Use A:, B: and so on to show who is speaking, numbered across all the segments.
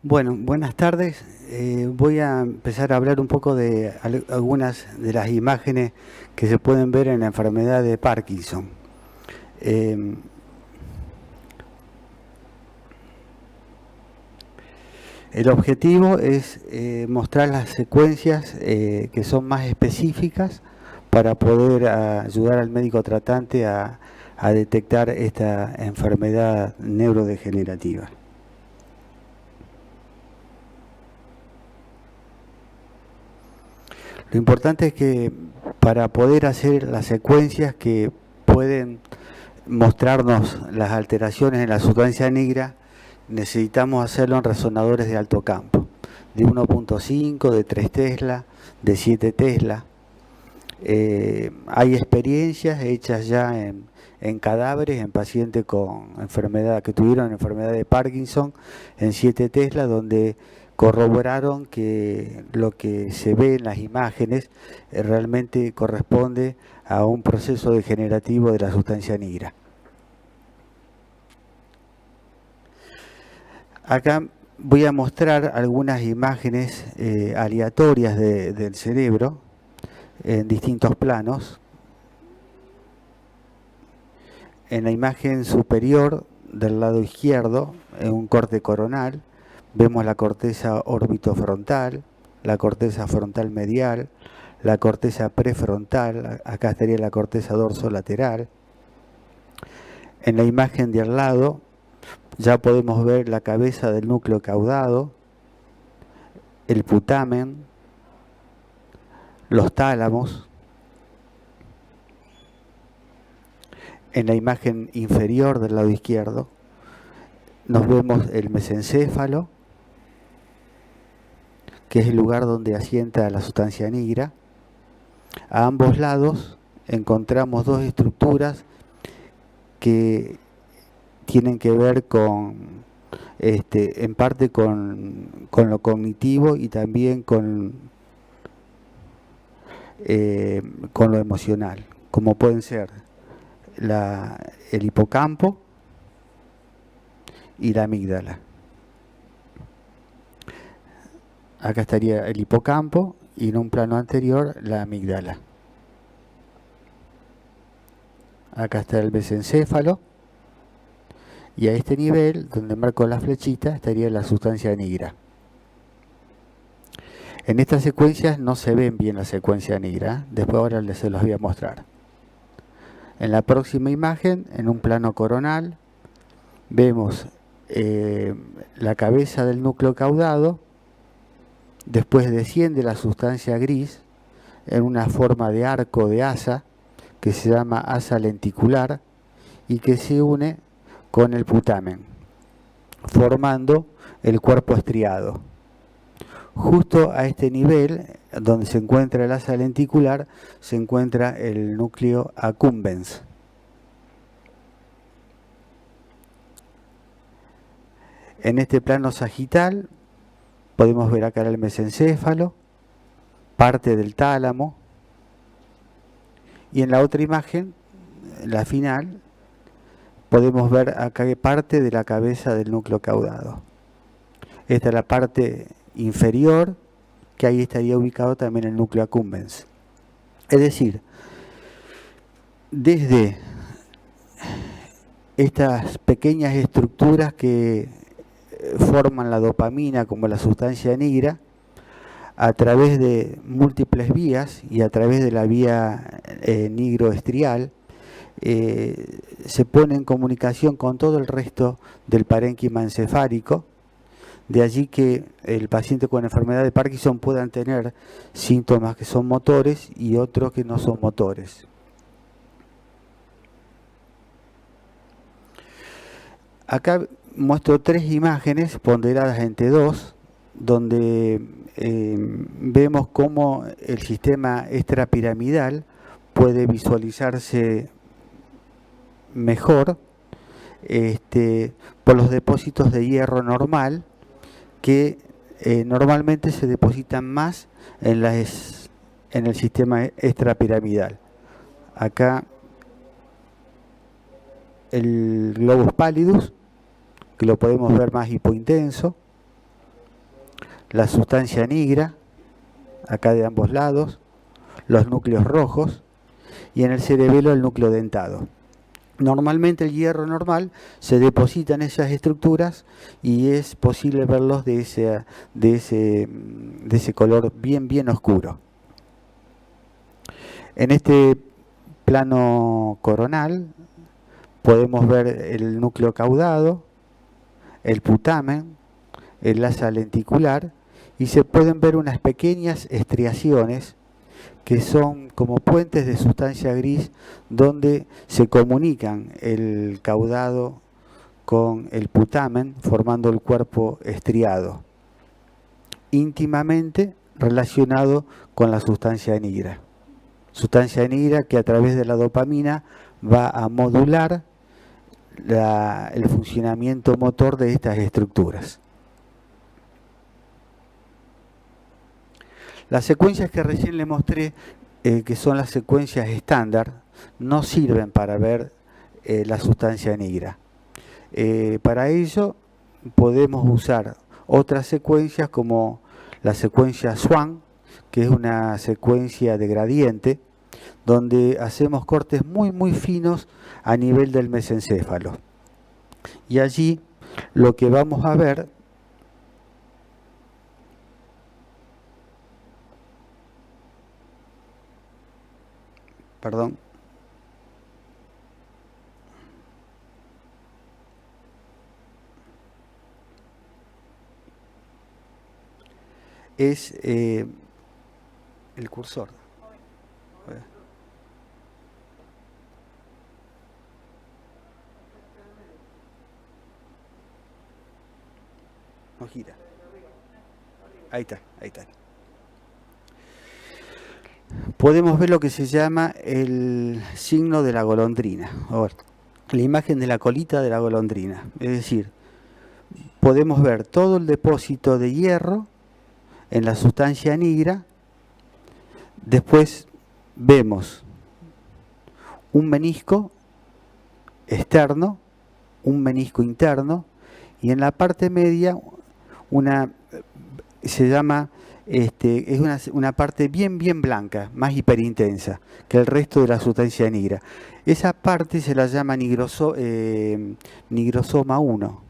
A: Bueno, buenas tardes. Voy a empezar a hablar un poco de algunas de las imágenes que se pueden ver en la enfermedad de Parkinson. Eh, el objetivo es mostrar las secuencias que son más específicas para poder ayudar al médico tratante a detectar esta enfermedad neurodegenerativa. Lo importante es que para poder hacer las secuencias que pueden mostrarnos las alteraciones en la sustancia negra, necesitamos hacerlo en resonadores de alto campo, de 1.5, de 3 Tesla, de 7 Tesla. Hay experiencias hechas ya en cadáveres, en pacientes con enfermedad, que tuvieron enfermedad de Parkinson, en 7 Tesla, donde corroboraron que lo que se ve en las imágenes realmente corresponde a un proceso degenerativo de la sustancia negra. Acá voy a mostrar algunas imágenes aleatorias del cerebro en distintos planos. En la imagen superior del lado izquierdo, en un corte coronal, vemos la corteza orbitofrontal, la corteza frontal medial, la corteza prefrontal, acá estaría la corteza dorsolateral. En la imagen de al lado ya podemos ver la cabeza del núcleo caudado, el putamen, los tálamos. En la imagen inferior del lado izquierdo nos vemos el mesencéfalo, que es el lugar donde asienta la sustancia negra. A ambos lados encontramos dos estructuras que tienen que ver en parte con lo cognitivo y también con lo emocional, como pueden ser el hipocampo y la amígdala. Acá estaría el hipocampo y en un plano anterior la amígdala. Acá está el mesencéfalo y a este nivel, donde marco la flechita, estaría la sustancia negra. En estas secuencias no se ven bien la secuencia negra, después ahora se los voy a mostrar. En la próxima imagen, en un plano coronal, vemos la cabeza del núcleo caudado, después desciende la sustancia gris en una forma de arco de asa que se llama asa lenticular y que se une con el putamen, formando el cuerpo estriado. Justo a este nivel, donde se encuentra el asa lenticular, se encuentra el núcleo accumbens. En este plano sagital podemos ver acá el mesencéfalo, parte del tálamo, y en la otra imagen, la final, podemos ver acá parte de la cabeza del núcleo caudado. Esta es la parte inferior, que ahí estaría ubicado también el núcleo accumbens. Es decir, desde estas pequeñas estructuras que forman la dopamina como la sustancia negra, a través de múltiples vías y a través de la vía nigroestrial, se pone en comunicación con todo el resto del parénquima encefálico. De allí que el paciente con enfermedad de Parkinson puedan tener síntomas que son motores y otros que no son motores. Acá muestro tres imágenes ponderadas entre dos, donde vemos cómo el sistema extrapiramidal puede visualizarse mejor por los depósitos de hierro normal que normalmente se depositan más en el sistema extrapiramidal. Acá el globus pallidus, que lo podemos ver más hipointenso, la sustancia negra, acá de ambos lados, los núcleos rojos, y en el cerebelo el núcleo dentado. Normalmente el hierro normal se deposita en esas estructuras y es posible verlos de ese color bien oscuro. En este plano coronal podemos ver el núcleo caudado, el putamen, el asa lenticular, y se pueden ver unas pequeñas estriaciones que son como puentes de sustancia gris donde se comunican el caudado con el putamen formando el cuerpo estriado, íntimamente relacionado con la sustancia negra. Sustancia negra que a través de la dopamina va a modular el funcionamiento motor de estas estructuras. Las secuencias que recién le mostré, que son las secuencias estándar, no sirven para ver la sustancia negra. Para ello podemos usar otras secuencias como la secuencia Swan, que es una secuencia de gradiente, donde hacemos cortes muy finos a nivel del mesencéfalo. Y allí lo que vamos a ver es el cursor. No gira. Ahí está. Podemos ver lo que se llama el signo de la golondrina, o la imagen de la colita de la golondrina. Es decir, podemos ver todo el depósito de hierro en la sustancia negra. Después vemos un menisco externo, un menisco interno, y en la parte media se llama es una parte bien blanca, más hiperintensa que el resto de la sustancia negra. Esa parte se la llama nigrosoma 1,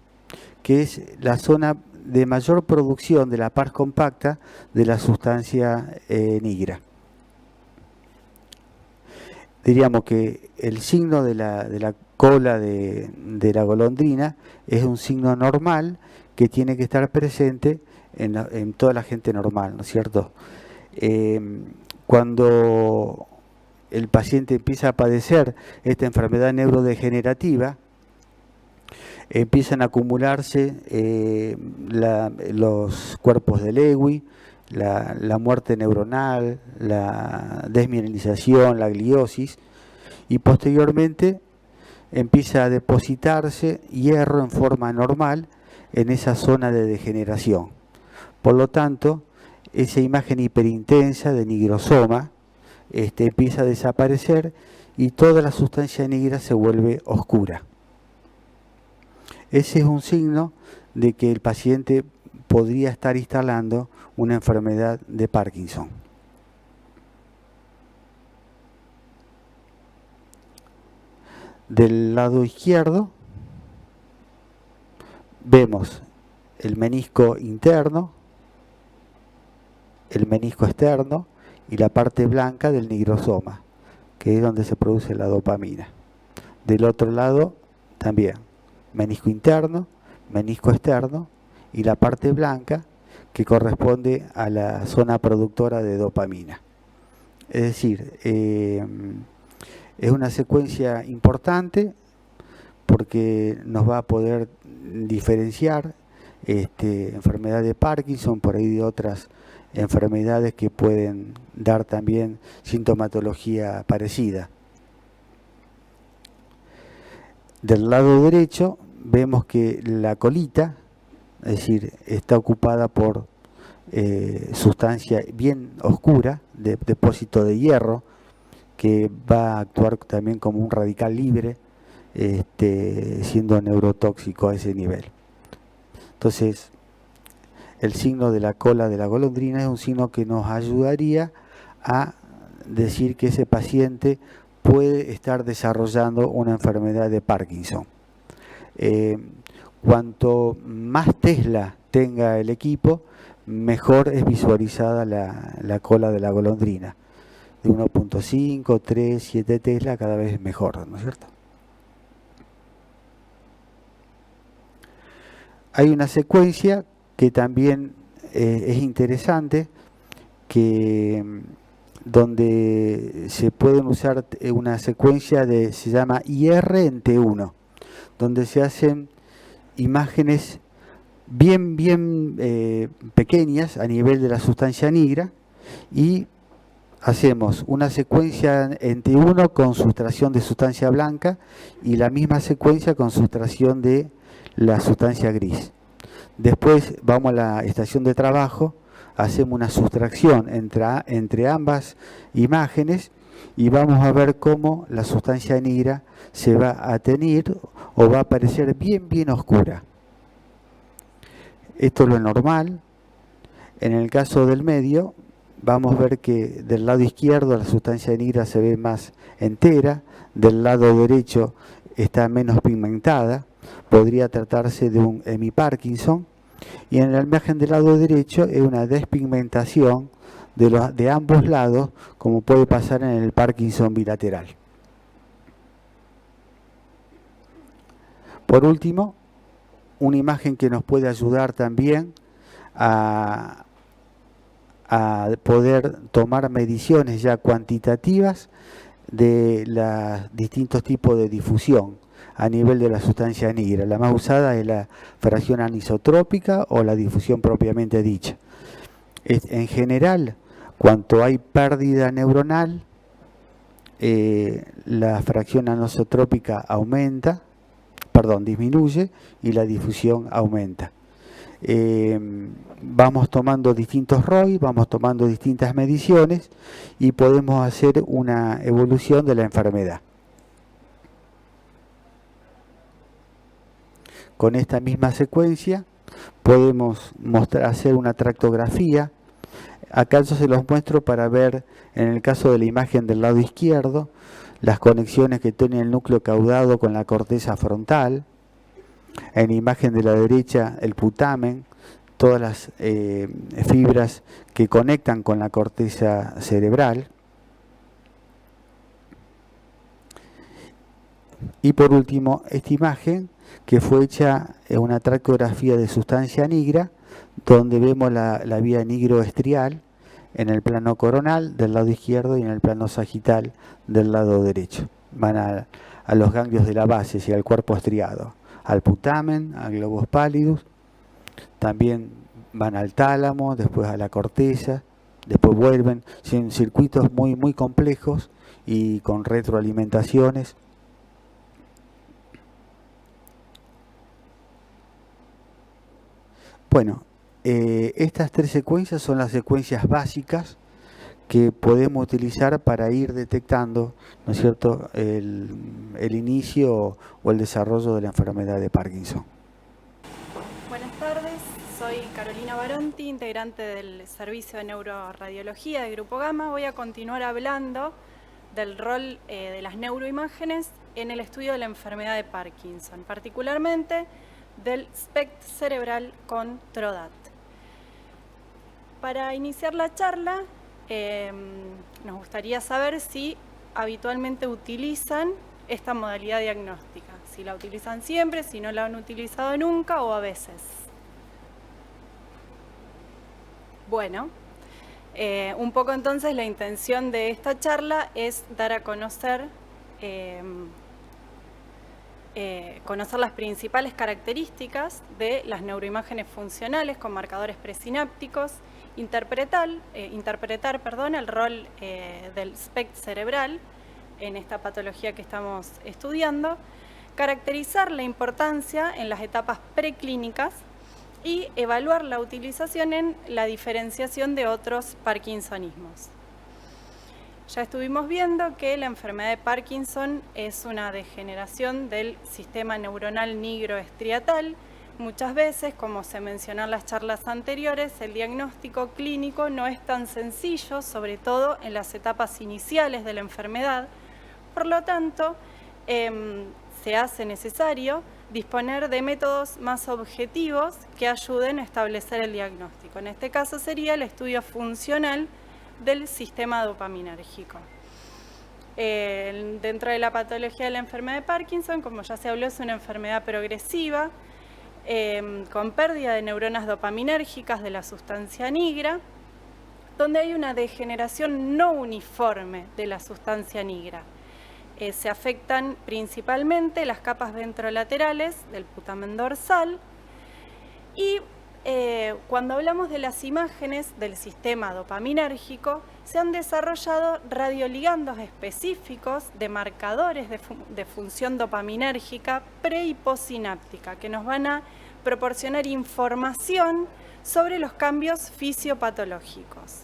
A: que es la zona de mayor producción de la pars compacta de la sustancia negra. Diríamos que el signo de la cola de la golondrina es un signo normal que tiene que estar presente en toda la gente normal, ¿no es cierto? Cuando el paciente empieza a padecer esta enfermedad neurodegenerativa, empiezan a acumularse los cuerpos de Lewy, la muerte neuronal, la desmineralización, la gliosis, y posteriormente empieza a depositarse hierro en forma normal en esa zona de degeneración. Por lo tanto, esa imagen hiperintensa de nigrosoma empieza a desaparecer y toda la sustancia negra se vuelve oscura. Ese es un signo de que el paciente podría estar instalando una enfermedad de Parkinson. Del lado izquierdo vemos el menisco interno, el menisco externo y la parte blanca del nigrosoma, que es donde se produce la dopamina. Del otro lado también menisco interno, menisco externo y la parte blanca que corresponde a la zona productora de dopamina. Es decir, es una secuencia importante porque nos va a poder diferenciar enfermedad de Parkinson por ahí de otras enfermedades que pueden dar también sintomatología parecida. Del lado derecho vemos que la colita, es decir, está ocupada por sustancia bien oscura, de depósito de hierro, que va a actuar también como un radical libre, siendo neurotóxico a ese nivel. Entonces, el signo de la cola de la golondrina es un signo que nos ayudaría a decir que ese paciente puede estar desarrollando una enfermedad de Parkinson. Cuanto más Tesla tenga el equipo, mejor es visualizada la cola de la golondrina. De 1.5, 3, 7 Tesla, cada vez mejor, ¿no es cierto? Hay una secuencia que también es interesante, donde se pueden usar una secuencia se llama IR en T1, donde se hacen imágenes bien pequeñas a nivel de la sustancia negra y hacemos una secuencia en T1 con sustracción de sustancia blanca y la misma secuencia con sustracción de la sustancia gris. Después vamos a la estación de trabajo, hacemos una sustracción entre ambas imágenes y vamos a ver cómo la sustancia negra se va a teñir o va a aparecer bien oscura. Esto es lo normal. En el caso del medio, vamos a ver que del lado izquierdo la sustancia negra se ve más entera, del lado derecho está menos pigmentada, podría tratarse de un hemiparkinson, y en la imagen del lado derecho es una despigmentación de ambos lados, como puede pasar en el Parkinson bilateral. Por último, una imagen que nos puede ayudar también a poder tomar mediciones ya cuantitativas de los distintos tipos de difusión a nivel de la sustancia negra. La más usada es la fracción anisotrópica o la difusión propiamente dicha. En general, cuanto hay pérdida neuronal, la fracción anisotrópica disminuye y la difusión aumenta. Vamos tomando distintos ROI, vamos tomando distintas mediciones y podemos hacer una evolución de la enfermedad. Con esta misma secuencia podemos hacer una tractografía. Acá yo se los muestro para ver, en el caso de la imagen del lado izquierdo, las conexiones que tiene el núcleo caudado con la corteza frontal. En la imagen de la derecha, el putamen, todas las fibras que conectan con la corteza cerebral. Y por último, esta imagen que fue hecha en una tractografía de sustancia negra, donde vemos la vía nigroestrial en el plano coronal del lado izquierdo y en el plano sagital del lado derecho. Van a los ganglios de la base y al cuerpo estriado, al putamen, al globus pallidus, también van al tálamo, después a la corteza, después vuelven, son circuitos muy complejos y con retroalimentaciones. Bueno, estas tres secuencias son las secuencias básicas que podemos utilizar para ir detectando, ¿no es cierto?, el inicio o el desarrollo de la enfermedad de Parkinson.
B: Buenas tardes, soy Carolina Baronti, integrante del Servicio de Neuroradiología de Grupo Gamma. Voy a continuar hablando del rol de las neuroimágenes en el estudio de la enfermedad de Parkinson, particularmente del SPECT cerebral con TRODAT. Para iniciar la charla, nos gustaría saber si habitualmente utilizan esta modalidad diagnóstica, si la utilizan siempre, si no la han utilizado nunca o a veces. Bueno, un poco entonces la intención de esta charla es dar a conocer las principales características de las neuroimágenes funcionales con marcadores presinápticos, interpretar el rol del SPECT cerebral en esta patología que estamos estudiando, caracterizar la importancia en las etapas preclínicas y evaluar la utilización en la diferenciación de otros parkinsonismos. Ya estuvimos viendo que la enfermedad de Parkinson es una degeneración del sistema neuronal nigroestriatal muchas veces, como se mencionó en las charlas anteriores, el diagnóstico clínico no es tan sencillo, sobre todo en las etapas iniciales de la enfermedad. Por lo tanto, se hace necesario disponer de métodos más objetivos que ayuden a establecer el diagnóstico. En este caso sería el estudio funcional del sistema dopaminérgico. Dentro de la patología de la enfermedad de Parkinson, como ya se habló, es una enfermedad progresiva con pérdida de neuronas dopaminérgicas de la sustancia nigra, donde hay una degeneración no uniforme de la sustancia nigra. Se afectan principalmente las capas ventrolaterales del putamen dorsal y cuando hablamos de las imágenes del sistema dopaminérgico, se han desarrollado radioligandos específicos de marcadores de función dopaminérgica pre- y postsináptica que nos van a proporcionar información sobre los cambios fisiopatológicos.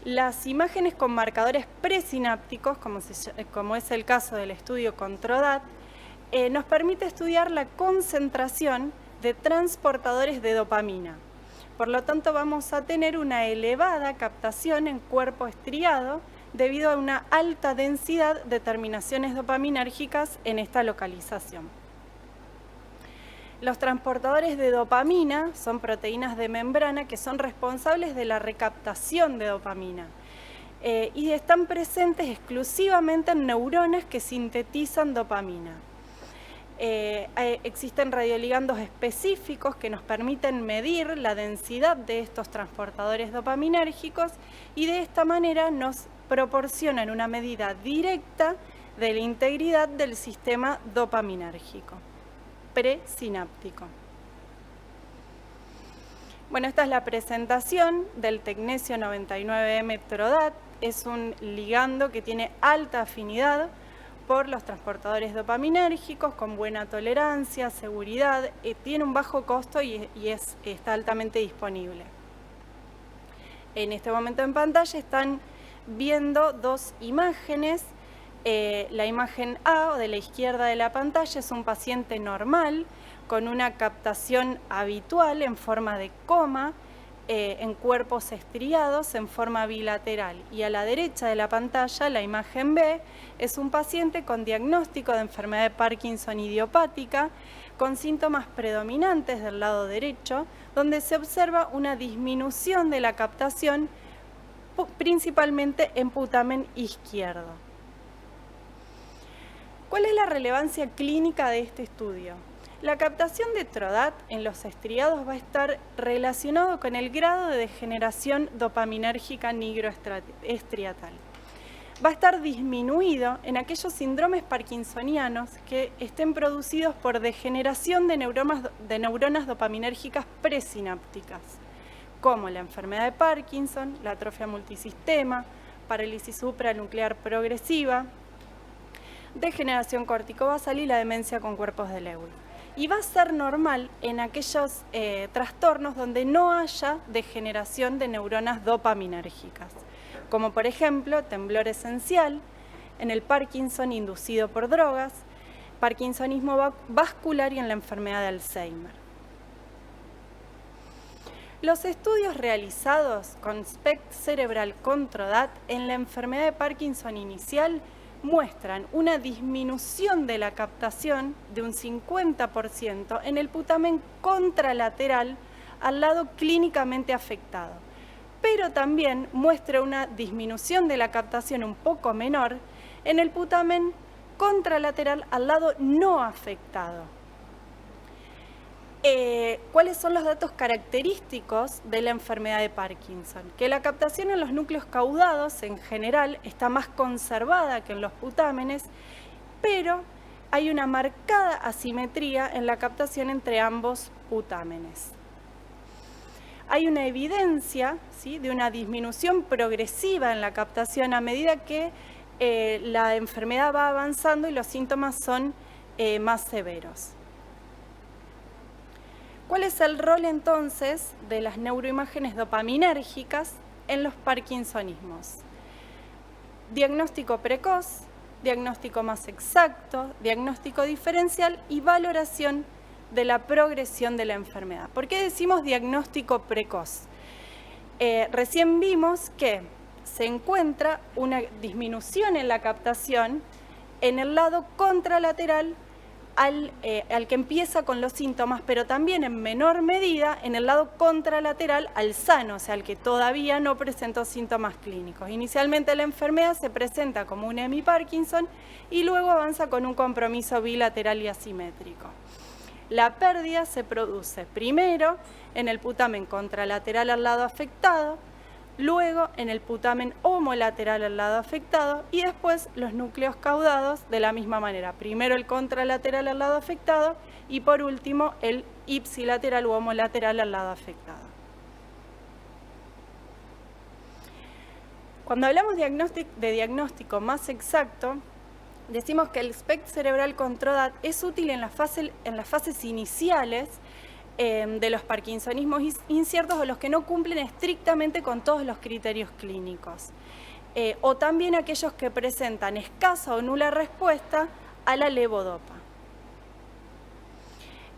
B: Las imágenes con marcadores presinápticos, como es el caso del estudio Controdat, nos permite estudiar la concentración de transportadores de dopamina. Por lo tanto, vamos a tener una elevada captación en cuerpo estriado debido a una alta densidad de terminaciones dopaminérgicas en esta localización. Los transportadores de dopamina son proteínas de membrana que son responsables de la recaptación de dopamina y están presentes exclusivamente en neuronas que sintetizan dopamina. Existen radioligandos específicos que nos permiten medir la densidad de estos transportadores dopaminérgicos y de esta manera nos proporcionan una medida directa de la integridad del sistema dopaminérgico presináptico. Bueno, esta es la presentación del tecnesio 99M-Trodat. Es un ligando que tiene alta afinidad por los transportadores dopaminérgicos, con buena tolerancia, seguridad, tiene un bajo costo y está altamente disponible. En este momento en pantalla están viendo dos imágenes. La imagen A, o de la izquierda de la pantalla, es un paciente normal con una captación habitual en forma de coma, en cuerpos estriados en forma bilateral. Y a la derecha de la pantalla, la imagen B, es un paciente con diagnóstico de enfermedad de Parkinson idiopática, con síntomas predominantes del lado derecho, donde se observa una disminución de la captación, principalmente en putamen izquierdo. ¿Cuál es la relevancia clínica de este estudio? La captación de Trodat en los estriados va a estar relacionado con el grado de degeneración dopaminérgica nigroestriatal. Va a estar disminuido en aquellos síndromes parkinsonianos que estén producidos por degeneración de neuronas dopaminérgicas presinápticas, como la enfermedad de Parkinson, la atrofia multisistema, parálisis supranuclear progresiva, degeneración corticobasal y la demencia con cuerpos de Lewy. Y va a ser normal en aquellos trastornos donde no haya degeneración de neuronas dopaminérgicas, como por ejemplo temblor esencial, en el Parkinson inducido por drogas, parkinsonismo vascular y en la enfermedad de Alzheimer. Los estudios realizados con SPECT cerebral con Trodat en la enfermedad de Parkinson inicial muestran una disminución de la captación de un 50% en el putamen contralateral al lado clínicamente afectado, pero también muestra una disminución de la captación un poco menor en el putamen contralateral al lado no afectado. ¿Cuáles son los datos característicos de la enfermedad de Parkinson? Que la captación en los núcleos caudados en general está más conservada que en los putámenes, pero hay una marcada asimetría en la captación entre ambos putámenes. Hay una evidencia, ¿sí?, de una disminución progresiva en la captación a medida que la enfermedad va avanzando y los síntomas son más severos. ¿Cuál es el rol entonces de las neuroimágenes dopaminérgicas en los parkinsonismos? Diagnóstico precoz, diagnóstico más exacto, diagnóstico diferencial y valoración de la progresión de la enfermedad. ¿Por qué decimos diagnóstico precoz? Recién vimos que se encuentra una disminución en la captación en el lado contralateral al que empieza con los síntomas, pero también en menor medida en el lado contralateral al sano, o sea, al que todavía no presentó síntomas clínicos. Inicialmente la enfermedad se presenta como un hemiparkinson y luego avanza con un compromiso bilateral y asimétrico. La pérdida se produce primero en el putamen contralateral al lado afectado, luego en el putamen homolateral al lado afectado y después los núcleos caudados de la misma manera. Primero el contralateral al lado afectado y por último el ipsilateral u homolateral al lado afectado. Cuando hablamos de diagnóstico más exacto, decimos que el SPECT cerebral con TRODAT es útil en las fases iniciales de los parkinsonismos inciertos o los que no cumplen estrictamente con todos los criterios clínicos, o también aquellos que presentan escasa o nula respuesta a la levodopa.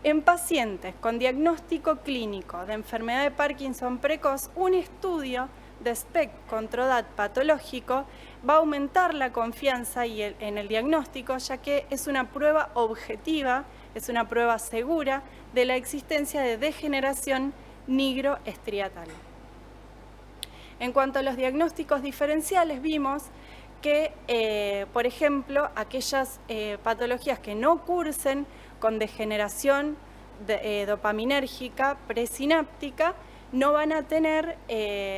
B: En pacientes con diagnóstico clínico de enfermedad de Parkinson precoz, un estudio de SPECT con TRODAT patológico va a aumentar la confianza en el diagnóstico, ya que es una prueba objetiva, es una prueba segura de la existencia de degeneración nigroestriatal. En cuanto a los diagnósticos diferenciales, vimos que, por ejemplo, aquellas patologías que no cursen con degeneración dopaminérgica presináptica no van a tener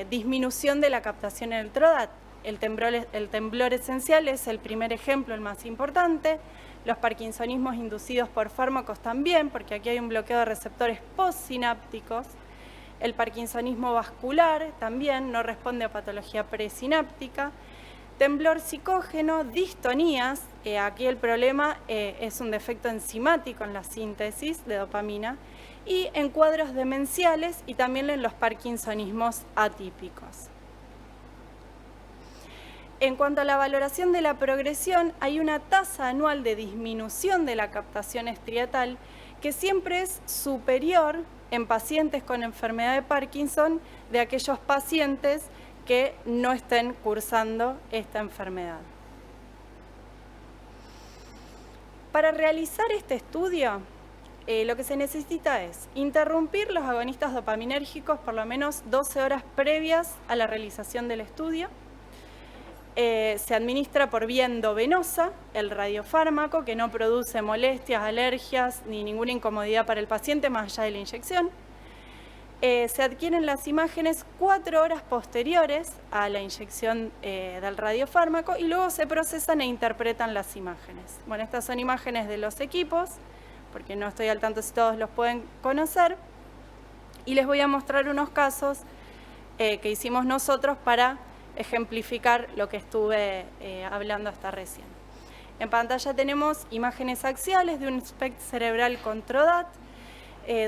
B: disminución de la captación en el TRODAT. El temblor esencial es el primer ejemplo, el más importante. Los parkinsonismos inducidos por fármacos también, porque aquí hay un bloqueo de receptores postsinápticos. El parkinsonismo vascular también no responde a patología presináptica. Temblor psicógeno, distonías, aquí el problema es un defecto enzimático en la síntesis de dopamina, y en cuadros demenciales y también en los parkinsonismos atípicos. En cuanto a la valoración de la progresión, hay una tasa anual de disminución de la captación estriatal que siempre es superior en pacientes con enfermedad de Parkinson de aquellos pacientes que no estén cursando esta enfermedad. Para realizar este estudio, lo que se necesita es interrumpir los agonistas dopaminérgicos por lo menos 12 horas previas a la realización del estudio. Se administra por vía endovenosa el radiofármaco, que no produce molestias, alergias ni ninguna incomodidad para el paciente más allá de la inyección. Se adquieren las imágenes 4 horas posteriores a la inyección del radiofármaco y luego se procesan e interpretan las imágenes. Bueno, estas son imágenes de los equipos, porque no estoy al tanto si todos los pueden conocer, y les voy a mostrar unos casos que hicimos nosotros para ejemplificar lo que estuve hablando hasta recién. En pantalla tenemos imágenes axiales de un SPECT cerebral con TRODAT,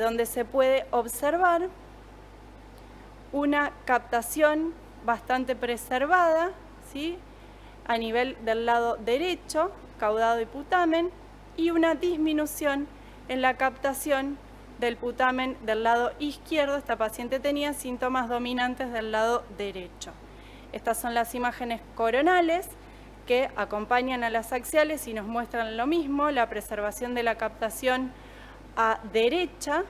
B: donde se puede observar una captación bastante preservada, ¿sí?, a nivel del lado derecho, caudado y putamen, y una disminución en la captación del putamen del lado izquierdo. Esta paciente tenía síntomas dominantes del lado derecho. Estas son las imágenes coronales que acompañan a las axiales y nos muestran lo mismo, la preservación de la captación a derecha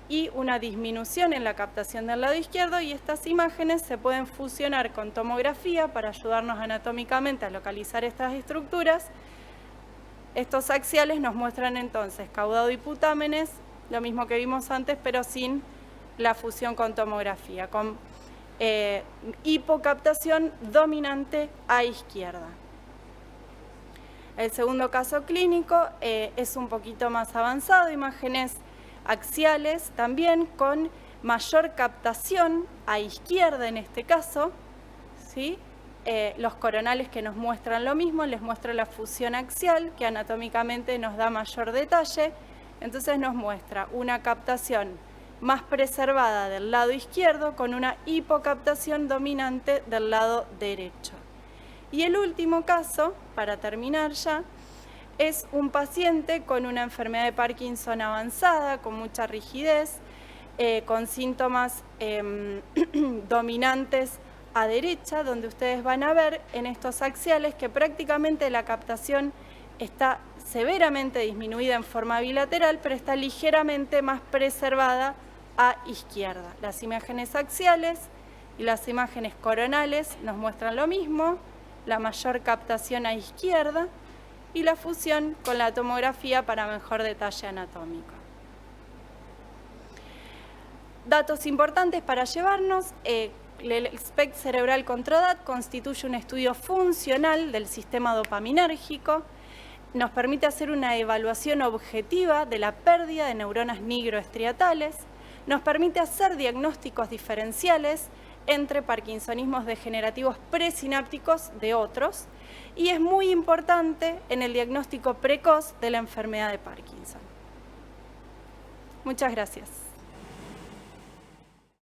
B: y una disminución en la captación del lado izquierdo, y estas imágenes se pueden fusionar con tomografía para ayudarnos anatómicamente a localizar estas estructuras. Estos axiales nos muestran entonces caudado y putámenes, lo mismo que vimos antes, pero sin la fusión con tomografía, con hipocaptación dominante a izquierda. El segundo caso clínico es un poquito más avanzado, imágenes axiales también con mayor captación a izquierda en este caso, ¿sí? Los coronales que nos muestran lo mismo, les muestro la fusión axial que anatómicamente nos da mayor detalle, entonces nos muestra una captación más preservada del lado izquierdo con una hipocaptación dominante del lado derecho. Y el último caso, para terminar ya, es un paciente con una enfermedad de Parkinson avanzada, con mucha rigidez, con síntomas dominantes a derecha, donde ustedes van a ver en estos axiales que prácticamente la captación está severamente disminuida en forma bilateral, pero está ligeramente más preservada a izquierda. Las imágenes axiales y las imágenes coronales nos muestran lo mismo, la mayor captación a izquierda y la fusión con la tomografía para mejor detalle anatómico. Datos importantes para llevarnos. El SPECT cerebral Controdat constituye un estudio funcional del sistema dopaminérgico. Nos permite hacer una evaluación objetiva de la pérdida de neuronas nigroestriatales. Nos permite hacer diagnósticos diferenciales entre parkinsonismos degenerativos presinápticos de otros. Y es muy importante en el diagnóstico precoz de la enfermedad de Parkinson. Muchas gracias.